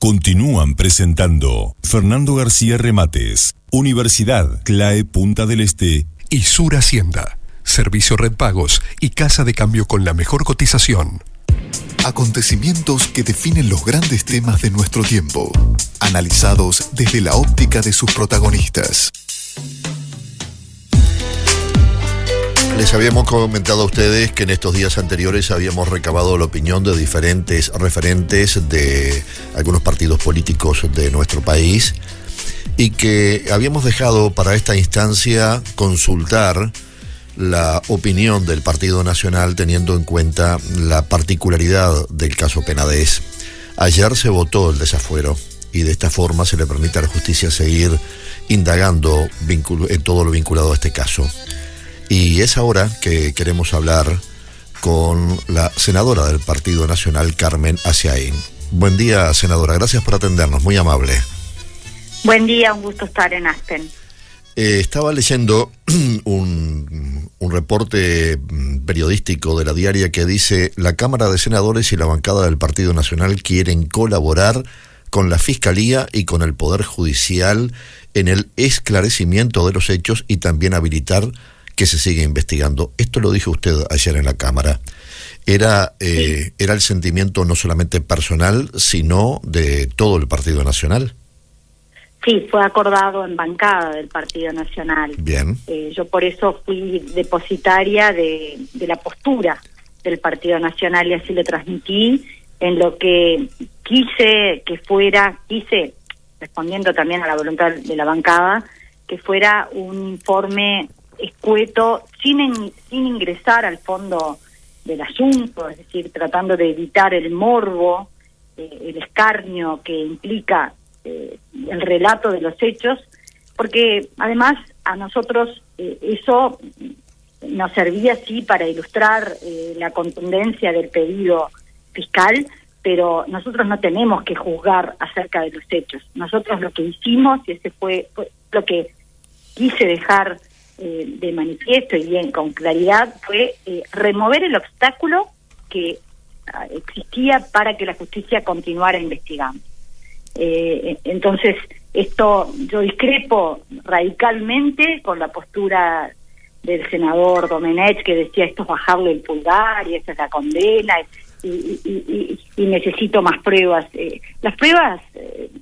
Continúan presentando Fernando García Remates, Universidad CLAE Punta del Este y Sur Hacienda, Servicio Red Pagos y Casa de Cambio con la mejor cotización. Acontecimientos que definen los grandes temas de nuestro tiempo, analizados desde la óptica de sus protagonistas. Les habíamos comentado a ustedes que en estos días anteriores habíamos recabado la opinión de diferentes referentes de algunos partidos políticos de nuestro país y que habíamos dejado para esta instancia consultar la opinión del Partido Nacional teniendo en cuenta la particularidad del caso Penades. Ayer se votó el desafuero y de esta forma se le permite a la justicia seguir indagando en todo lo vinculado a este caso. Y es ahora que queremos hablar con la senadora del Partido Nacional, Carmen Aciaín. Buen día, senadora. Gracias por atendernos. Muy amable. Buen día, un gusto estar en Aspen. Estaba leyendo un reporte periodístico de la Diaria que dice: la Cámara de Senadores y la bancada del Partido Nacional quieren colaborar con la Fiscalía y con el Poder Judicial en el esclarecimiento de los hechos y también habilitar que se sigue investigando. Esto lo dijo usted ayer en la Cámara. ¿Era el sentimiento no solamente personal, sino de todo el Partido Nacional? Sí, fue acordado en bancada del Partido Nacional. Bien. Yo por eso fui depositaria de la postura del Partido Nacional y así lo transmití en lo que quise, respondiendo también a la voluntad de la bancada, que fuera un informe escueto, sin ingresar al fondo del asunto, es decir, tratando de evitar el morbo, el escarnio que implica el relato de los hechos, porque además a nosotros eso nos servía sí para ilustrar la contundencia del pedido fiscal, pero nosotros no tenemos que juzgar acerca de los hechos. Nosotros lo que hicimos, y ese fue lo que quise dejar de manifiesto y bien con claridad, fue remover el obstáculo que existía para que la justicia continuara investigando. Entonces, yo discrepo radicalmente con la postura del senador Domenech, que decía esto es bajarle el pulgar y esa es la condena y necesito más pruebas. Las pruebas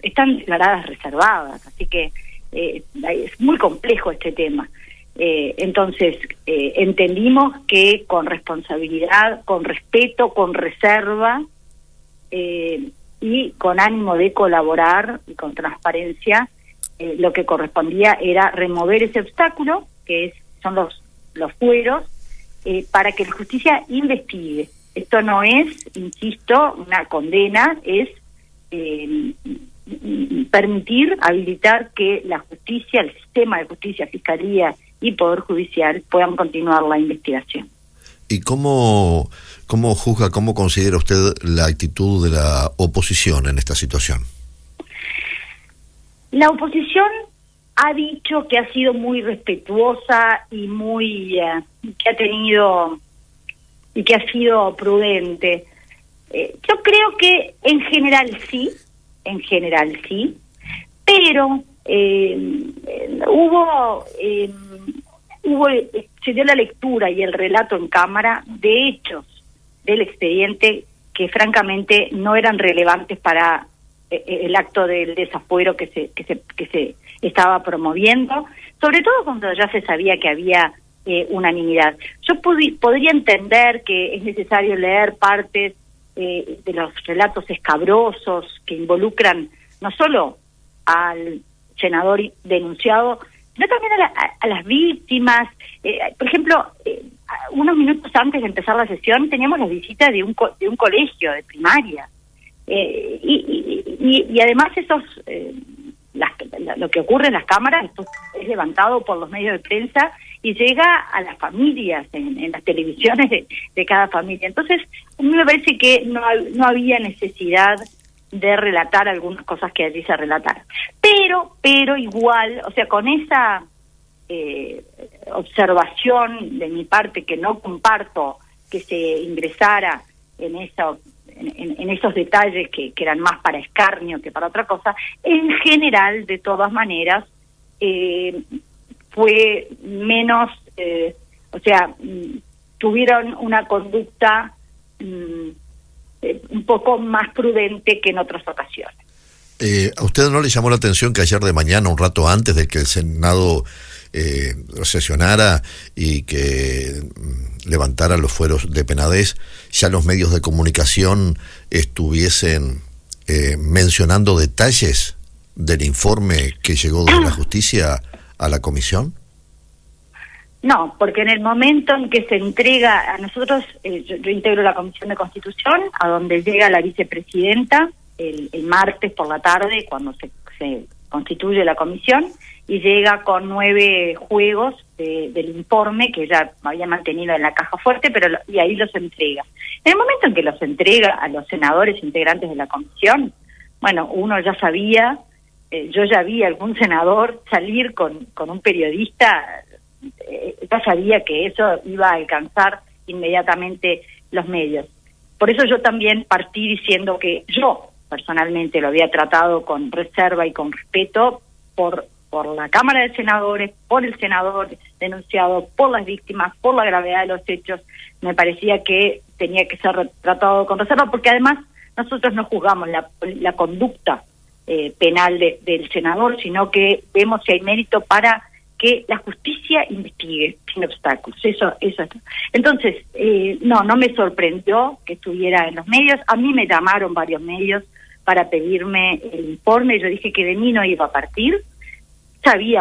están declaradas reservadas, así que es muy complejo este tema. Entonces, entendimos que con responsabilidad, con respeto, con reserva y con ánimo de colaborar y con transparencia, lo que correspondía era remover ese obstáculo, que son los fueros, para que la justicia investigue. Esto no es, insisto, una condena, es permitir, habilitar que la justicia, el sistema de justicia, fiscalía y Poder Judicial puedan continuar la investigación. ¿Y cómo juzga, cómo considera usted la actitud de la oposición en esta situación? La oposición ha dicho que ha sido muy respetuosa y que ha tenido y que ha sido prudente. Yo creo que en general sí, pero se dio la lectura y el relato en Cámara de hechos del expediente que francamente no eran relevantes para el acto del desafuero que se estaba promoviendo, sobre todo cuando ya se sabía que había unanimidad. Yo podría entender que es necesario leer partes de los relatos escabrosos que involucran no solo al senador denunciado, sino también a las víctimas. Por ejemplo, unos minutos antes de empezar la sesión teníamos la visita de un colegio de primaria. Y además lo que ocurre en las cámaras, esto es levantado por los medios de prensa y llega a las familias, en las televisiones de cada familia. Entonces, a mí me parece que no había necesidad de relatar algunas cosas que allí se relataron. Pero igual, o sea, con esa observación de mi parte, que no comparto que se ingresara en en esos detalles que eran más para escarnio que para otra cosa. En general, de todas maneras, fue menos, tuvieron una conducta un poco más prudente que en otras ocasiones. ¿A usted no le llamó la atención que ayer de mañana, un rato antes de que el Senado sesionara y que levantara los fueros de Penades, ya los medios de comunicación estuviesen mencionando detalles del informe que llegó desde la justicia a la comisión? No, porque en el momento en que se entrega a nosotros, yo integro la Comisión de Constitución, a donde llega la vicepresidenta el martes por la tarde, cuando se constituye la comisión, y llega con 9 juegos del informe que ya había mantenido en la caja fuerte, y ahí los entrega. En el momento en que los entrega a los senadores integrantes de la comisión, bueno, uno ya sabía, yo ya vi a algún senador salir con un periodista, ya sabía que eso iba a alcanzar inmediatamente los medios. Por eso yo también partí diciendo que yo personalmente lo había tratado con reserva y con respeto por la Cámara de Senadores, por el senador denunciado, por las víctimas, por la gravedad de los hechos. Me parecía que tenía que ser tratado con reserva, porque además nosotros no juzgamos la conducta penal del senador, sino que vemos si hay mérito para que la justicia investigue sin obstáculos. Eso. Entonces, no me sorprendió que estuviera en los medios. A mí me llamaron varios medios para pedirme el informe. Yo dije que de mí no iba a partir.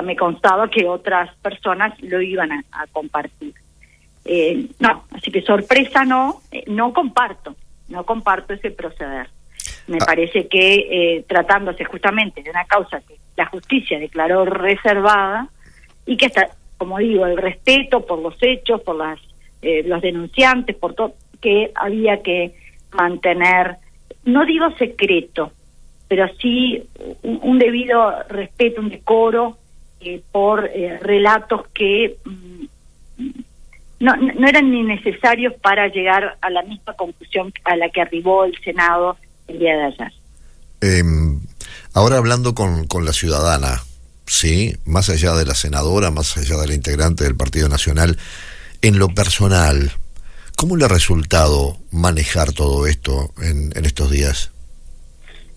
Me constaba que otras personas lo iban a compartir. Así que sorpresa no comparto ese proceder. Me parece que tratándose justamente de una causa que la justicia declaró reservada, y que está, como digo, el respeto por los hechos, por los denunciantes, por todo, que había que mantener, no digo secreto, pero sí un debido respeto, un decoro por relatos que no eran ni necesarios para llegar a la misma conclusión a la que arribó el Senado el día de ayer. Ahora hablando con la ciudadana, sí, más allá de la senadora, más allá de la integrante del Partido Nacional, en lo personal, ¿cómo le ha resultado manejar todo esto en estos días?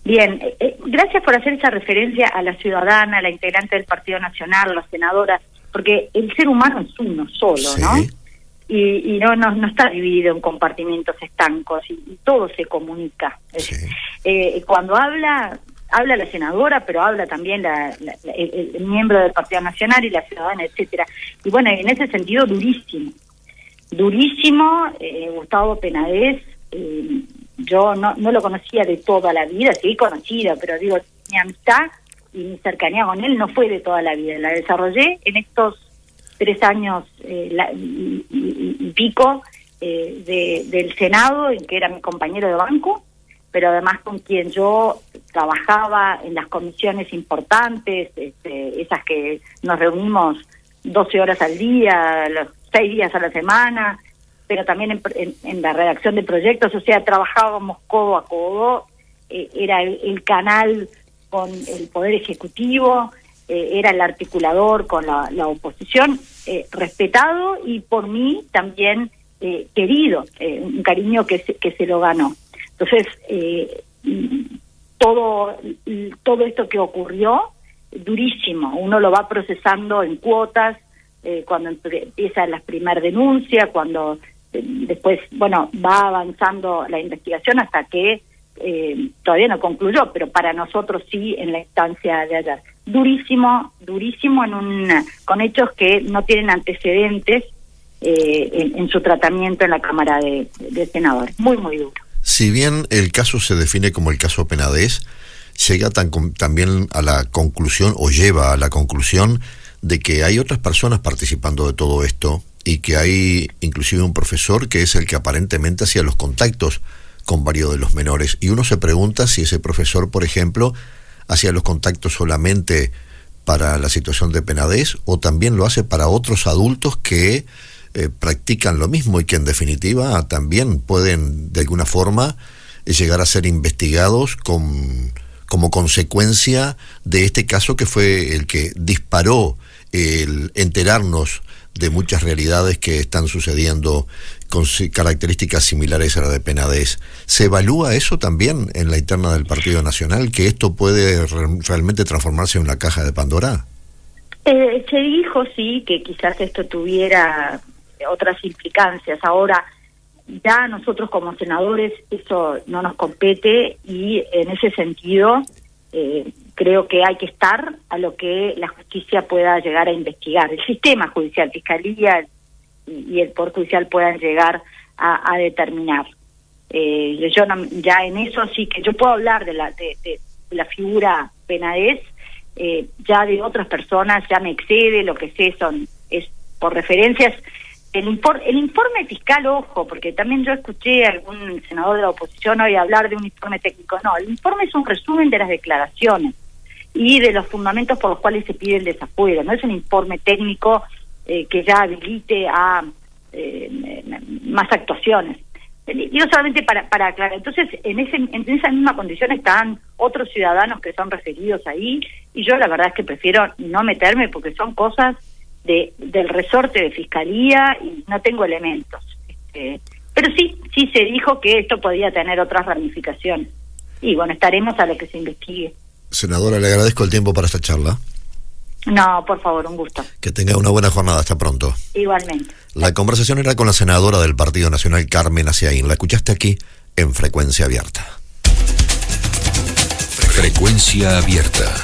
Bien, gracias por hacer esa referencia a la ciudadana, a la integrante del Partido Nacional, a la senadora, porque el ser humano es uno solo, sí, ¿no? Y no está dividido en compartimentos estancos, y todo se comunica. Sí. Cuando habla la senadora, pero habla también el miembro del Partido Nacional y la ciudadana, etcétera. Y bueno, en ese sentido, durísimo. Gustavo Penades, yo no lo conocía de toda la vida, sí conocida, pero digo, mi amistad y mi cercanía con él no fue de toda la vida. La desarrollé en estos 3 años y pico del Senado, en que era mi compañero de banco, pero además con quien yo trabajaba en las comisiones importantes, esas que nos reunimos 12 horas al día, los 6 días a la semana, pero también en la redacción de proyectos, o sea, trabajábamos codo a codo, era el canal con el Poder Ejecutivo, era el articulador con la oposición, respetado y por mí también querido, un cariño que se lo ganó. Entonces, todo esto que ocurrió, durísimo, uno lo va procesando en cuotas, cuando empieza la primera denuncia, cuando después, va avanzando la investigación hasta que todavía no concluyó, pero para nosotros sí en la instancia de ayer. Durísimo con hechos que no tienen antecedentes en su tratamiento en la Cámara de Senadores. Muy duro. Si bien el caso se define como el caso Penades, llega también a la conclusión, o lleva a la conclusión, de que hay otras personas participando de todo esto, y que hay inclusive un profesor que es el que aparentemente hacía los contactos con varios de los menores, y uno se pregunta si ese profesor, por ejemplo, hacía los contactos solamente para la situación de Penades, o también lo hace para otros adultos que practican lo mismo y que en definitiva también pueden de alguna forma llegar a ser investigados como consecuencia de este caso que fue el que disparó el enterarnos de muchas realidades que están sucediendo con características similares a la de Penades. ¿Se evalúa eso también en la interna del Partido Nacional, que esto puede realmente transformarse en una caja de Pandora? Se dijo, sí, que quizás esto tuviera otras implicancias. Ahora, ya nosotros como senadores eso no nos compete y en ese sentido creo que hay que estar a lo que la justicia pueda llegar a investigar. El sistema judicial, fiscalía y el Poder Judicial puedan llegar a determinar. Yo no, ya en eso sí que yo puedo hablar de la figura Penades, ya de otras personas ya me excede, lo que sé es por referencias. El informe fiscal, ojo, porque también yo escuché a algún senador de la oposición hoy hablar de un informe técnico. No, el informe es un resumen de las declaraciones y de los fundamentos por los cuales se pide el desafuero. No es un informe técnico que ya habilite a más actuaciones. Digo solamente para aclarar. Entonces, en esa misma condición están otros ciudadanos que son referidos ahí, y yo la verdad es que prefiero no meterme porque son cosas del resorte de fiscalía y no tengo elementos. Pero sí se dijo que esto podía tener otras ramificaciones. Y bueno, estaremos a lo que se investigue. Senadora, le agradezco el tiempo para esta charla. No, por favor, un gusto. Que tenga una buena jornada, hasta pronto. Igualmente. La conversación era con la senadora del Partido Nacional, Carmen Aciaín. La escuchaste aquí en Frecuencia Abierta. Frecuencia Abierta.